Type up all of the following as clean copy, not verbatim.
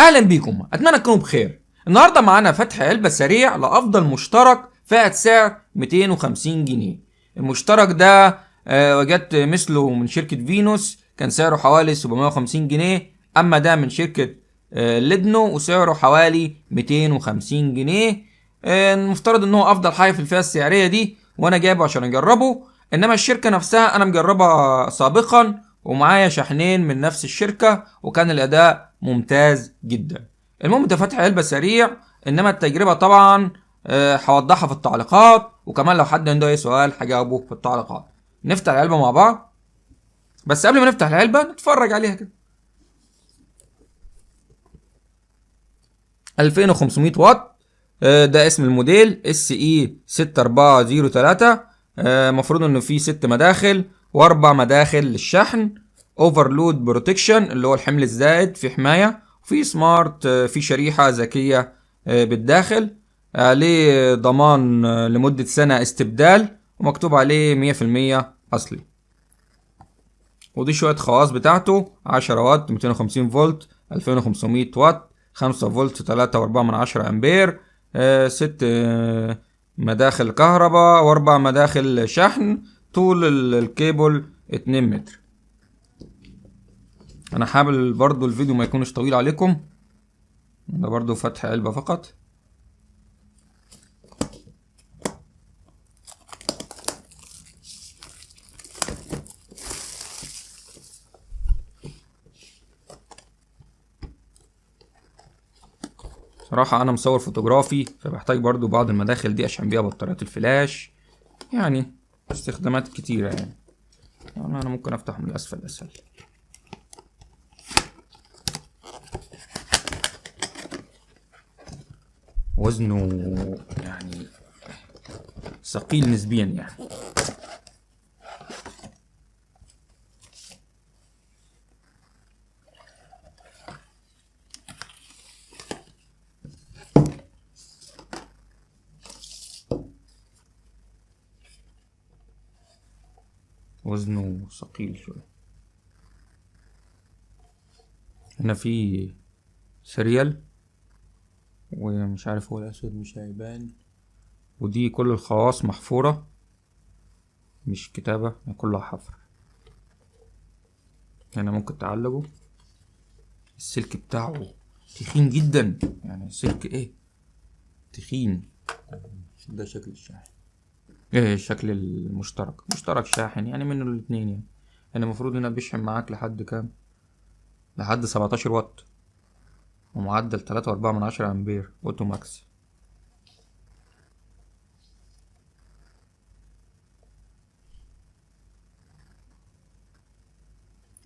اهلا بيكم، اتمنى تكونوا بخير. النهارده معانا فتح علبه سريع لافضل مشترك فئه سعر 250 جنيه. المشترك ده وجدت مثله من شركه فينوس كان سعره حوالي 750 جنيه، اما ده من شركه ليدنو وسعره حوالي 250 جنيه. المفترض ان هو افضل حاجه في الفئه السعريه دي، وانا جايبه عشان اجربه. انما الشركه نفسها انا مجربها سابقا ومعايا شحنين من نفس الشركه وكان الاداء ممتاز جدا. المهم ده فتح علبه سريع، انما التجربه طبعا هوضحها في التعليقات، وكمان لو حد عنده اي سؤال هجاوبه في التعليقات. نفتح العلبه مع بعض، بس قبل ما نفتح العلبه نتفرج عليها كده. 2500 واط، ده اسم الموديل SE6403. مفروض انه فيه 6 مداخل و4 مداخل للشحن. اوفرلود بروتكشن اللي هو الحمل الزائد، في حمايه، وفي سمارت، في شريحه ذكيه بالداخل. عليه ضمان لمده سنه استبدال، ومكتوب عليه 100% اصلي. ودي شويه خواص بتاعته: 10 واط، 250 فولت، 2500 واط، 5 فولت، 3.4 امبير، 6 مداخل كهرباء و4 مداخل شحن. طول الكيبل 2 متر. انا حابب برضو الفيديو ما يكونش طويل عليكم، ده برضو فتح علبة فقط. صراحة انا مصور فوتوغرافي، فبحتاج برضو بعض المداخل دي اشحن بيها بطاريات الفلاش، يعني استخدامات كتيرة. يعني انا ممكن افتح من الاسفل اسهل. وزنه يعني ثقيل نسبيا يعني. وزنه ثقيل شوية. هنا في سيريال، ومش عارف هو الاسود مش هيبان، ودي كل الخواص محفورة، مش كتابة، كلها حفر. هنا ممكن تعلقه. السلك بتاعه تخين جدا، يعني سلك ايه تخين. ده شكل الشاحن، ايه شكل المشترك، مشترك شاحن يعني منه الاتنين. يعني المفروض هنا بيشحن معاك لحد كام؟ لحد 17 واط، ومعدل 3.4 امبير اوتو ماكس.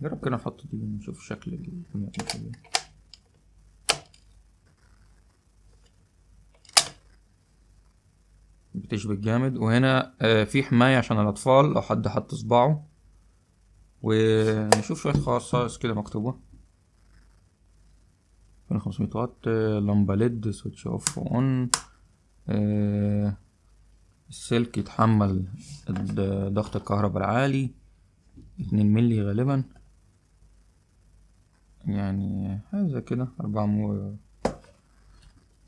جرب كده نحط دي نشوف شكل الكمية. بتشبك جامد. وهنا في حماية عشان الأطفال لو حد حط صباعه. ونشوف شوية خصائص كده مكتوبة: 2500 واط، لمبة ليد، سويتش اوف اون، السلك يتحمل ضغط الكهرباء العالي 2 ملي غالبا، يعني هذا كده 4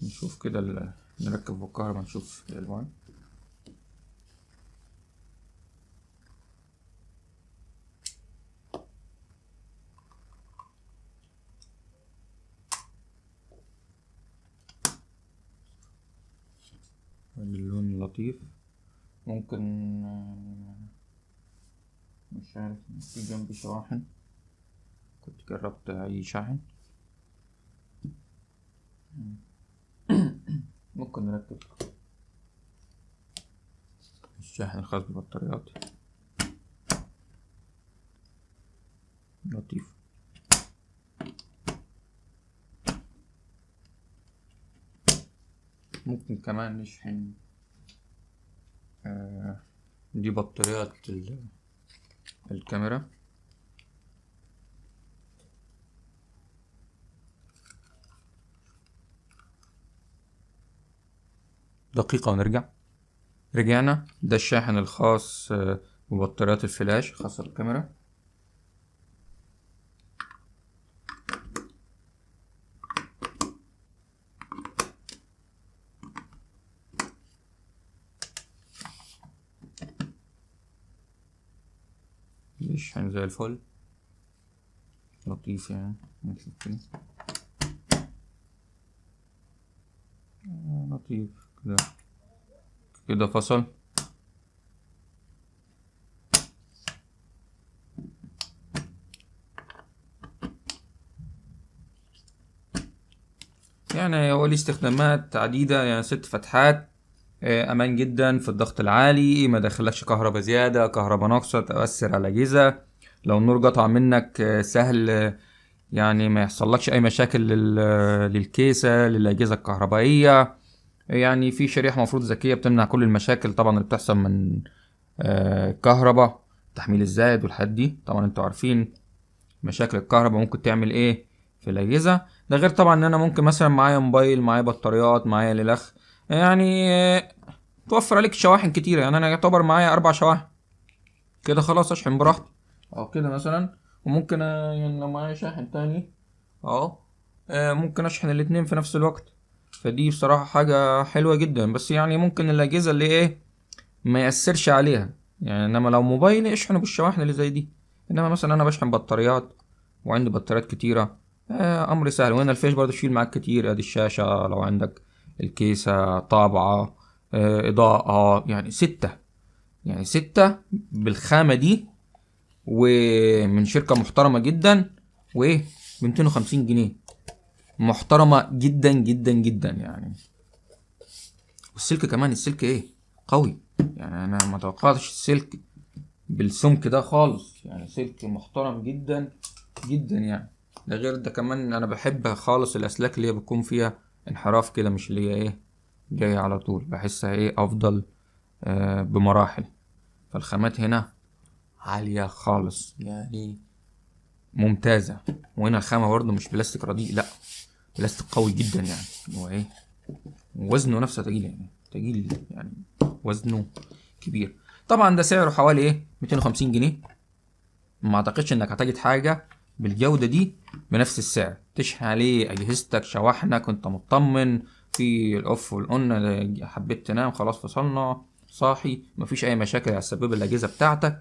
نشوف كده نركب بالكهرباء نشوف الألوان. اللون لطيف. ممكن مش عارف، في جنبي شواحن، كنت جربت أي شاحن. ممكن نركب الشاحن الخاص بالبطاريات، لطيف. ممكن كمان نشحن دي بطاريات الكاميرا. دقيقة ونرجع. رجعنا. ده الشاحن الخاص ببطاريات الفلاش خاصة بالكاميرا. يشحن زي الفل، لطيف يعني. نشوف كده لطيف كده، كده فصل. يعني هو ليه استخدامات عديدة، يعني 6 فتحات، امان جدا في الضغط العالي، ما دخلكش كهرباء زيادة، كهرباء ناقصة تؤثر على الأجهزة. لو النور قطع منك سهل يعني ما يحصلكش اي مشاكل للكيسة للأجهزة الكهربائية. يعني في شريحة مفروض ذكية بتمنع كل المشاكل طبعا اللي بتحصل من الكهرباء، التحميل الزائد والحاجات دي. طبعا انتوا عارفين مشاكل الكهرباء ممكن تعمل ايه في الأجهزة. ده غير طبعا ان انا ممكن مثلا معايا موبايل، معايا بطاريات، معايا للخ، يعني توفر عليك شواحن كتيرة. يعني انا يعتبر معايا 4 شواحن كده، خلاص اشحن براحتي او كده مثلا. وممكن يعني لو معايا شاحن تاني اهو ممكن اشحن الاتنين في نفس الوقت. فدي بصراحة حاجة حلوة جدا. بس يعني ممكن الأجهزة اللي ايه ما يأثرش عليها، يعني انما لو موبايلي اشحنه بالشواحن اللي زي دي. انما مثلا انا بشحن بطاريات وعندي بطاريات كتيرة، امر سهل. وهنا الفيش برضه تشيل معاك كتير، ادي الشاشة لو عندك، الكيسة، طابعة، اضاءة، يعني 6، يعني 6 بالخامة دي، ومن شركة محترمة جدا، وايه ب 250 جنيه، محترمة جدا جدا جدا يعني. والسلك كمان، السلك ايه قوي، يعني انا ما توقعتش السلك بالسمك ده خالص، يعني سلك محترم جدا جدا يعني. ده غير ده كمان انا بحب خالص الاسلاك اللي هي بتكون فيها انحراف كده، مش اللي هي ايه جاية على طول، بحسها ايه افضل بمراحل. فالخامات هنا عالية خالص يعني، ممتازة. وهنا الخامة برضه مش بلاستيك رديء، لا بلاستيك قوي جدا يعني. هو ايه وزنه نفسه تقيل، يعني تقيل يعني، وزنه كبير. طبعا ده سعره حوالي ايه 250 جنيه. ما اعتقدش انك هتجد حاجة بالجودة دي بنفس السعر تشحن عليه اجهزتك، شواحنك وانت مطمن في الاوف والاون، حبيت تنام خلاص فصلنا صاحي، مفيش اي مشاكل هتسبب الاجهزة بتاعتك.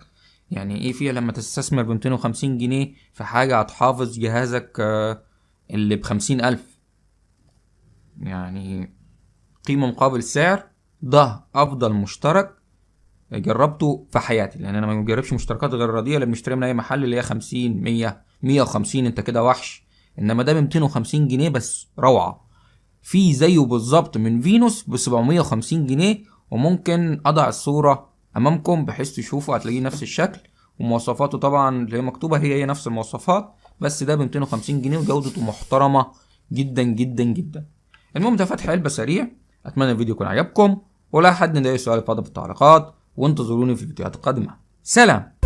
يعني ايه فيها لما تستثمر ب 250 جنيه في حاجة هتحافظ جهازك اللي ب50,000، يعني قيمة مقابل سعر. ده افضل مشترك جربته في حياتي، لان انا ما بجربش مشتركات غير الرديئه اللي بنشتريها من اي محل، اللي هي 50 100 150 انت كده وحش. انما ده ب 250 جنيه بس روعه. في زيه بالظبط من فينوس ب 750 جنيه، وممكن اضع الصوره امامكم بحيث تشوفوا، هتلاقيه نفس الشكل ومواصفاته طبعا اللي هي مكتوبه هي نفس المواصفات، بس ده ب 250 جنيه وجودته محترمه جدا جدا جدا. المهم ده فتح علبه سريع. اتمنى الفيديو يكون عجبكم، ولا حد عنده اي سؤال فاضل في التعليقات، وانتظروني في الفيديوهات القادمه. سلام.